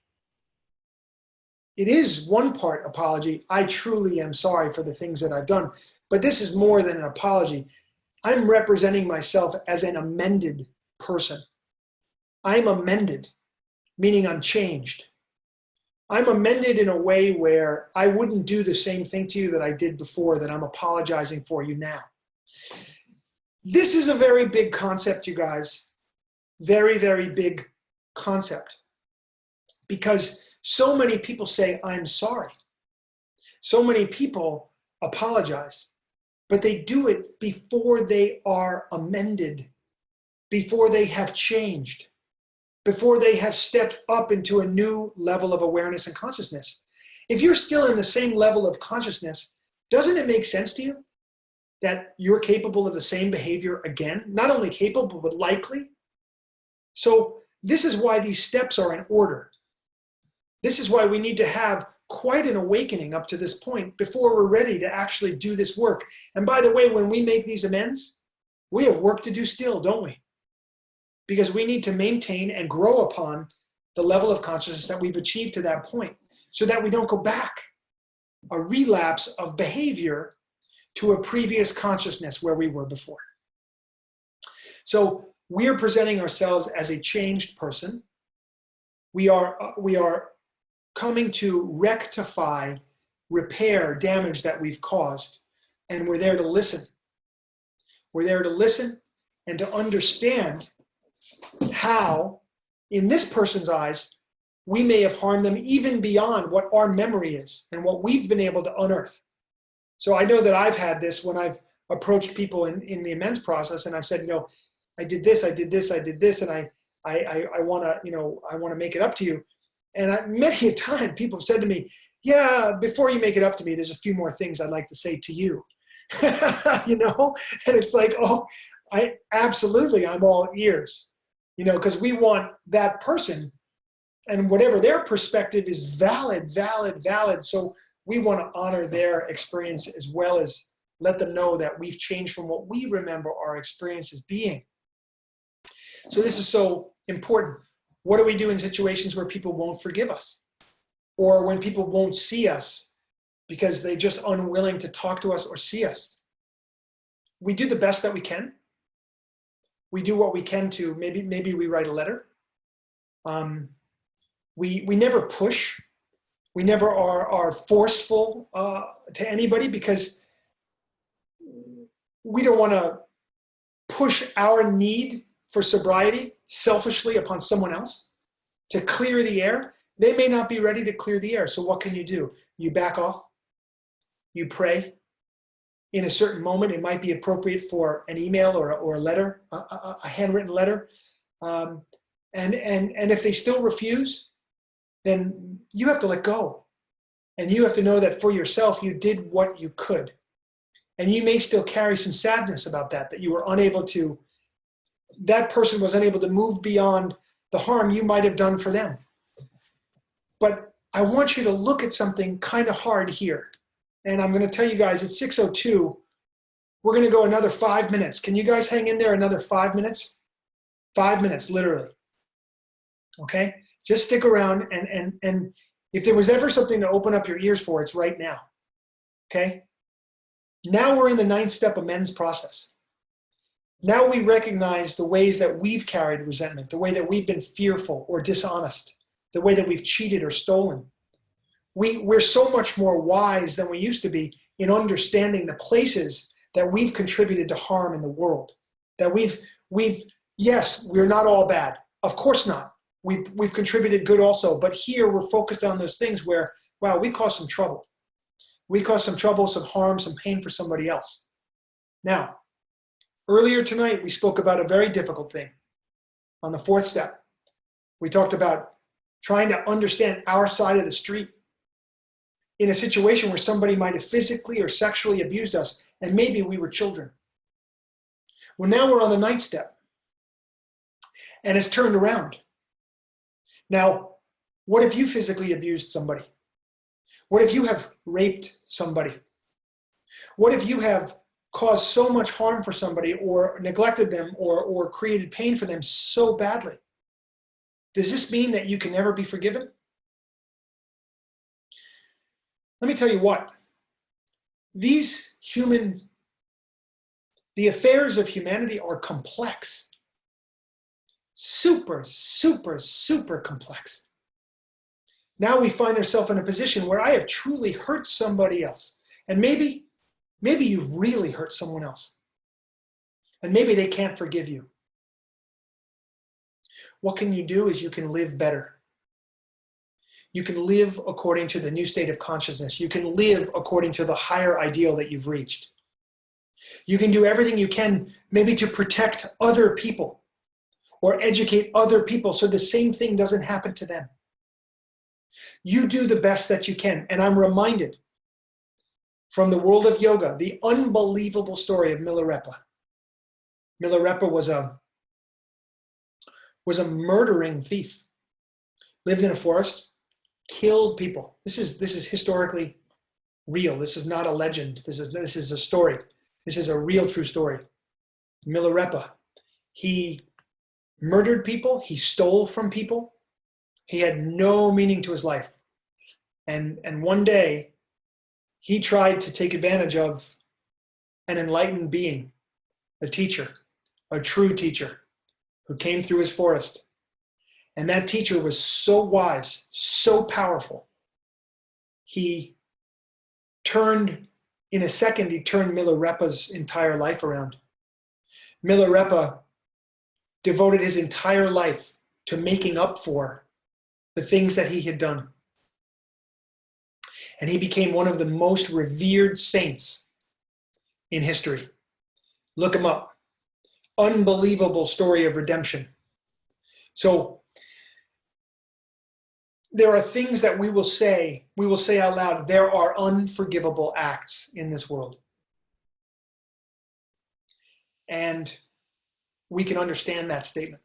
It is one part apology. I truly am sorry for the things that I've done, but this is more than an apology. I'm representing myself as an amended person. I'm amended, meaning I'm changed. I'm amended in a way where I wouldn't do the same thing to you that I did before, that I'm apologizing for you now. This is a very big concept, you guys. Very, very big concept. Because so many people say, I'm sorry. So many people apologize, but they do it before they are amended, before they have changed, before they have stepped up into a new level of awareness and consciousness. If you're still in the same level of consciousness, doesn't it make sense to you that you're capable of the same behavior again? Not only capable, but likely. So this is why these steps are in order. This is why we need to have quite an awakening up to this point before we're ready to actually do this work. And by the way, when we make these amends, we have work to do still, don't we? Because we need to maintain and grow upon the level of consciousness that we've achieved to that point so that we don't go back, a relapse of behavior to a previous consciousness where we were before. So we're presenting ourselves as a changed person. We are coming to rectify, repair damage that we've caused, and we're there to listen. We're there to listen and to understand how, in this person's eyes, we may have harmed them even beyond what our memory is and what we've been able to unearth. So I know that I've had this when I've approached people in the amends process, and I've said, I did this, and I want to make it up to you. And many a time people have said to me, yeah, before you make it up to me, there's a few more things I'd like to say to you. And it's like, oh, I'm all ears, because we want that person, and whatever their perspective is valid. So we want to honor their experience as well as let them know that we've changed from what we remember our experience as being. So this is so important. What do we do in situations where people won't forgive us? Or when people won't see us because they're just unwilling to talk to us or see us? We do the best that we can. We do what we can to, maybe we write a letter. We never push. We never are forceful to anybody, because we don't want to push our need for sobriety selfishly upon someone else to clear the air. They may not be ready to clear the air. So what can you do? You back off. You pray. In a certain moment, it might be appropriate for an email or a letter, a handwritten letter. And if they still refuse, then you have to let go. And you have to know that for yourself, you did what you could. And you may still carry some sadness about that you were unable to, that person was unable to move beyond the harm you might have done for them. But I want you to look at something kind of hard here. And I'm going to tell you guys, it's 6:02. We're going to go another 5 minutes. Can you guys hang in there another 5 minutes? 5 minutes, literally. Okay? Just stick around. And if there was ever something to open up your ears for, it's right now. Okay? Now we're in the 9th step amends process. Now we recognize the ways that we've carried resentment, the way that we've been fearful or dishonest, the way that we've cheated or stolen. We're so much more wise than we used to be in understanding the places that we've contributed to harm in the world. That yes, we're not all bad. Of course not. we've contributed good also. But here we're focused on those things where, wow, we caused some trouble. We caused some trouble, some harm, some pain for somebody else. Now, earlier tonight, we spoke about a very difficult thing. On the fourth step, we talked about trying to understand our side of the street in a situation where somebody might have physically or sexually abused us, and maybe we were children. Well, now we're on the ninth step, and it's turned around. Now, what if you physically abused somebody? What if you have raped somebody? What if you have caused so much harm for somebody or neglected them or created pain for them so badly? Does this mean that you can never be forgiven? Let me tell you what. The affairs of humanity are complex. Super, super, super complex. Now we find ourselves in a position where I have truly hurt somebody else. And maybe you've really hurt someone else. And maybe they can't forgive you. What can you do is you can live better. You can live according to the new state of consciousness. You can live according to the higher ideal that you've reached. You can do everything you can maybe to protect other people or educate other people so the same thing doesn't happen to them. You do the best that you can. And I'm reminded from the world of yoga, the unbelievable story of Milarepa. Milarepa was a murdering thief, lived in a forest, killed people. This is historically real. This is not a legend. This is a story. This is a real true story. Milarepa, he murdered people. He stole from people. He had no meaning to his life. And one day, he tried to take advantage of an enlightened being, a teacher, a true teacher, who came through his forest. And that teacher was so wise, so powerful. In a second, he turned Milarepa's entire life around. Milarepa devoted his entire life to making up for the things that he had done. And he became one of the most revered saints in history. Look him up. Unbelievable story of redemption. So there are things that we will say out loud. There are unforgivable acts in this world. And we can understand that statement.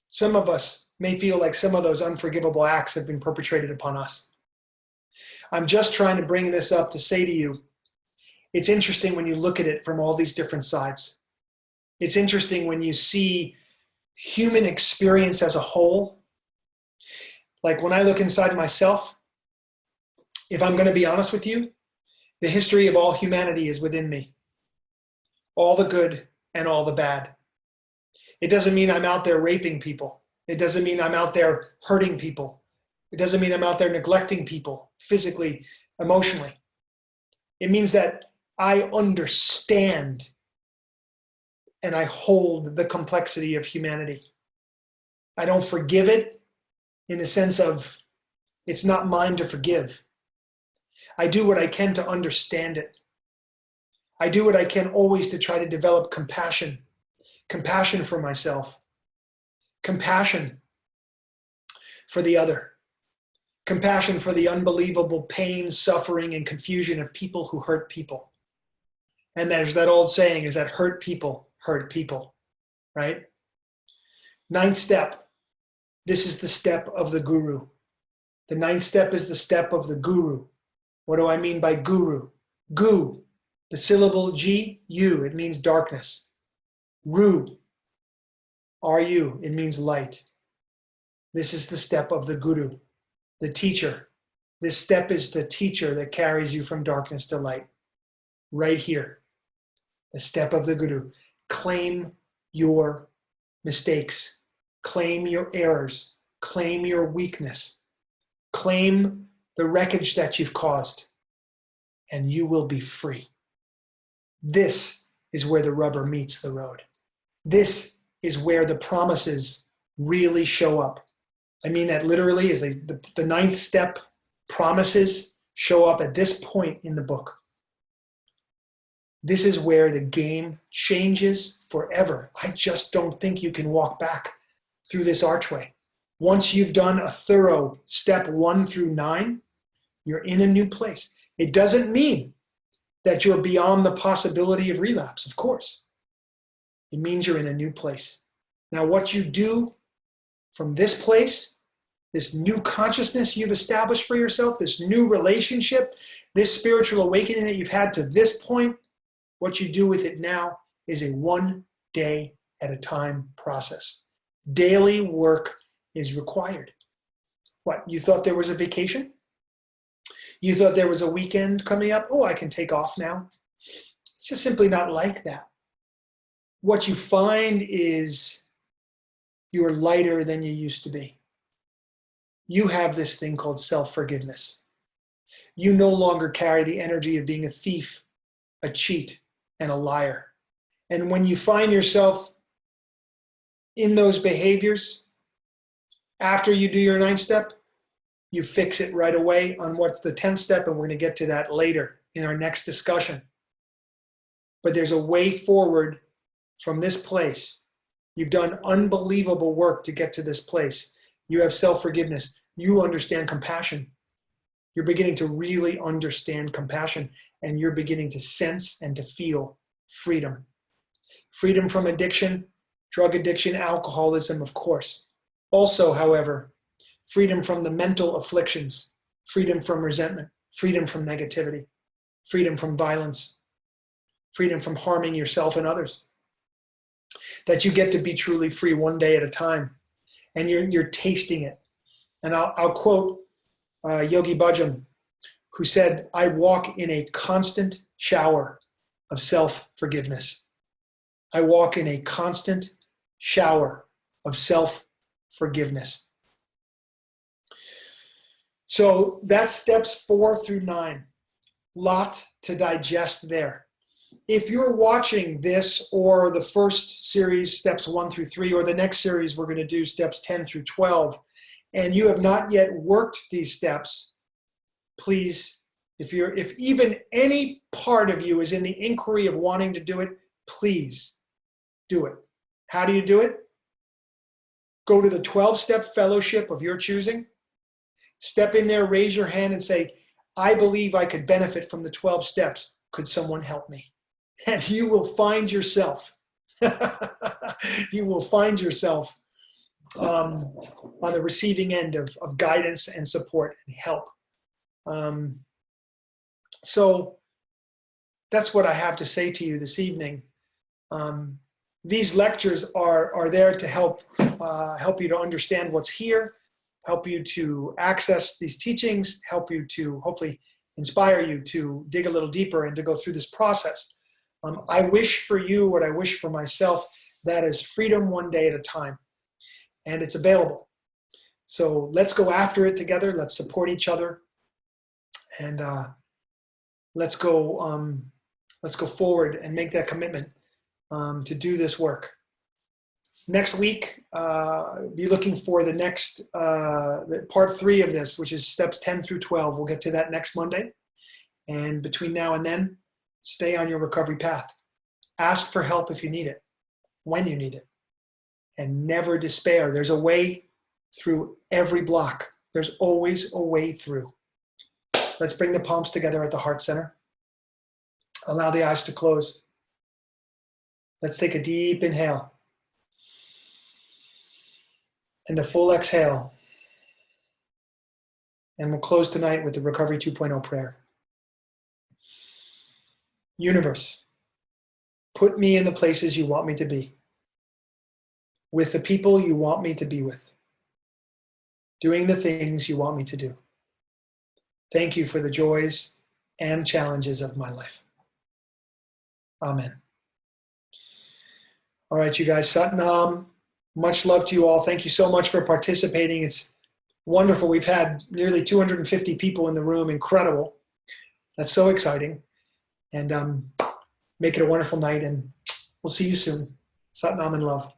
Some of us may feel like some of those unforgivable acts have been perpetrated upon us. I'm just trying to bring this up to say to you, it's interesting when you look at it from all these different sides. It's interesting when you see human experience as a whole. Like when I look inside myself, if I'm going to be honest with you, the history of all humanity is within me. All the good and all the bad. It doesn't mean I'm out there raping people. It doesn't mean I'm out there hurting people. It doesn't mean I'm out there neglecting people physically, emotionally. It means that I understand and I hold the complexity of humanity. I don't forgive it in the sense of it's not mine to forgive. I do what I can to understand it. I do what I can always to try to develop compassion. Compassion for myself. Compassion for the other. Compassion for the unbelievable pain, suffering, and confusion of people who hurt people. And there's that old saying is that hurt people, right? Ninth step. This is the step of the guru. The ninth step is the step of the guru. What do I mean by guru? Gu, the syllable G, U, it means darkness. Ru, R-U, it means light. This is the step of the guru, the teacher. This step is the teacher that carries you from darkness to light. Right here, the step of the guru. Claim your mistakes. Claim your errors. Claim your weakness. Claim the wreckage that you've caused, and you will be free. This is where the rubber meets the road. This is where the promises really show up. I mean that literally, as the ninth step promises show up at this point in the book. This is where the game changes forever. I just don't think you can walk back through this archway. Once you've done a thorough step 1 through 9, you're in a new place. It doesn't mean that you're beyond the possibility of relapse, of course. It means you're in a new place. Now, what you do from this place, this new consciousness you've established for yourself, this new relationship, this spiritual awakening that you've had to this point, what you do with it now is a 1 day at a time process. Daily work is required. What, you thought there was a vacation? You thought there was a weekend coming up? Oh, I can take off now. It's just simply not like that. What you find is you're lighter than you used to be. You have this thing called self-forgiveness. You no longer carry the energy of being a thief, a cheat, and a liar. And when you find yourself in those behaviors, after you do your 9th step, you fix it right away on what's the 10th step, and we're going to get to that later in our next discussion. But there's a way forward from this place. You've done unbelievable work to get to this place. You have self-forgiveness. You understand compassion. You're beginning to really understand compassion, and you're beginning to sense and to feel freedom. Freedom from addiction, drug addiction, alcoholism, of course. Also, however, freedom from the mental afflictions, freedom from resentment, freedom from negativity, freedom from violence, freedom from harming yourself and others. That you get to be truly free 1 day at a time, and you're tasting it. And I'll quote Yogi Bhajan, who said, "I walk in a constant shower of self-forgiveness." I walk in a constant shower of self-forgiveness. So that's steps 4 through 9. Lot to digest there. If you're watching this or the first series, steps 1 through 3, or the next series we're going to do, steps 10 through 12, and you have not yet worked these steps, please, if even any part of you is in the inquiry of wanting to do it, please do it. How do you do it? Go to the 12-step fellowship of your choosing. Step in there, raise your hand and say, "I believe I could benefit from the 12 steps. Could someone help me?" And you will find yourself, you will find yourself on the receiving end of guidance and support and help. So that's what I have to say to you this evening. These lectures are there to help you to understand what's here, help you to access these teachings, help you to hopefully inspire you to dig a little deeper and to go through this process. I wish for you what I wish for myself, that is freedom 1 day at a time. And it's available. So let's go after it together. Let's support each other. And let's go forward and make that commitment to do this work. Next week, be looking for the next part 3 of this, which is steps 10 through 12. We'll get to that next Monday. And between now and then, stay on your recovery path. Ask for help if you need it, when you need it. And never despair. There's a way through every block. There's always a way through. Let's bring the palms together at the heart center. Allow the eyes to close. Let's take a deep inhale. And a full exhale. And we'll close tonight with the Recovery 2.0 prayer. Universe, put me in the places you want me to be, with the people you want me to be with, doing the things you want me to do. Thank you for the joys and challenges of my life. Amen. All right, you guys, Sat Nam. Much love to you all. Thank you so much for participating. It's wonderful. We've had nearly 250 people in the room. Incredible. That's so exciting. And make it a wonderful night, and we'll see you soon. Sat Nam and love.